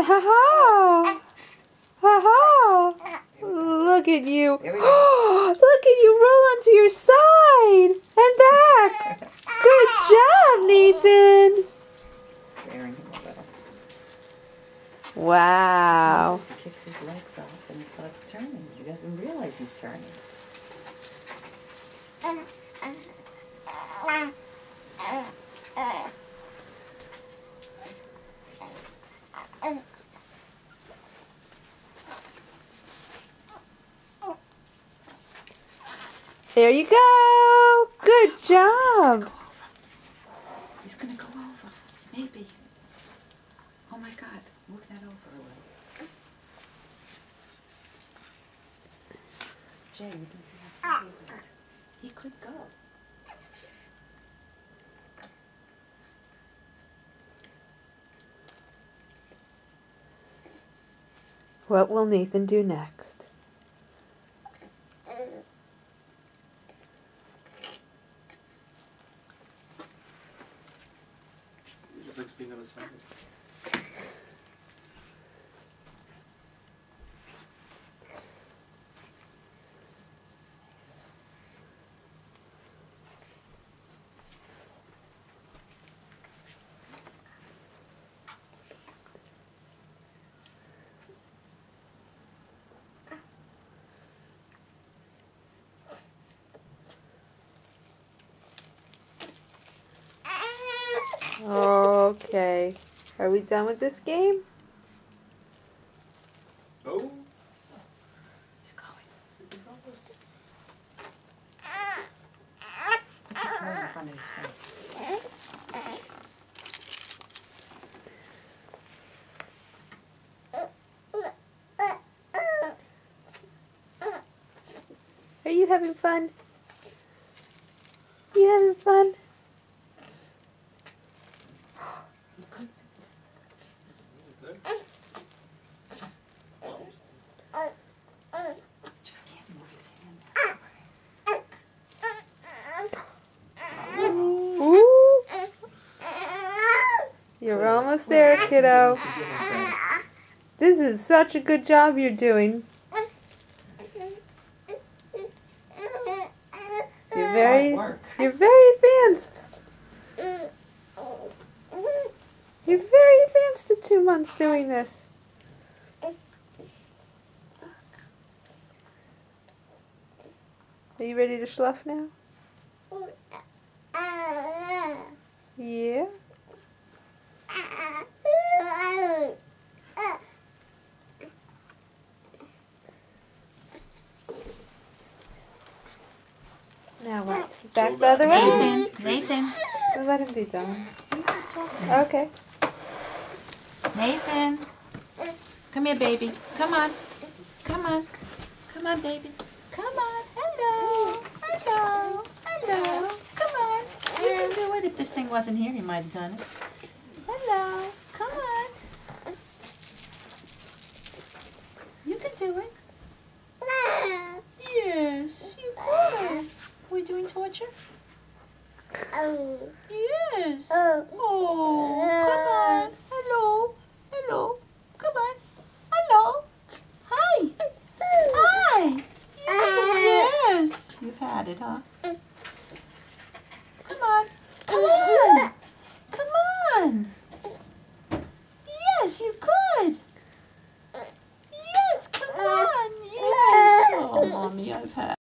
Ha-ha! Ha-ha! Look at you. Look at you roll onto your side and back. Good job, Nathan. Scaring him a little. Wow. Sometimes he kicks his legs up and he starts turning. He doesn't realize he's turning. There you go. Good job. He's gonna go over. Maybe. Oh my God. Move that over a little. Jay, you can see how far he went. He could go. What will Nathan do next? He just likes being on his side. Okay. Are we done with this game? Oh. He's going. Put your toy in front of his face. Are you having fun? You having fun? Just can't move his hand. Ooh. You're almost there, kiddo. This is such a good job you're doing. You're very advanced. You're very advanced at 2 months doing this. Are you ready to slough now? Yeah? Now what? Back the other way? Nathan. Let him be done. You just talk to him. Okay. Nathan. Come here, baby. Come on. Come on. Come on, baby. Come on. Hello. Hello. Hello. Come on. You can do it. If this thing wasn't here, you might have done it. Hello. Come on. You can do it. Yes, you could. Are we doing torture? Yes. Oh, come on. Hello. Hello. Come on. Hello. Hi. Hi. Yes. You've had it, huh? Come on. Come on. Come on. Yes, you could. Yes, come on. Yes. Oh, Mommy, I've had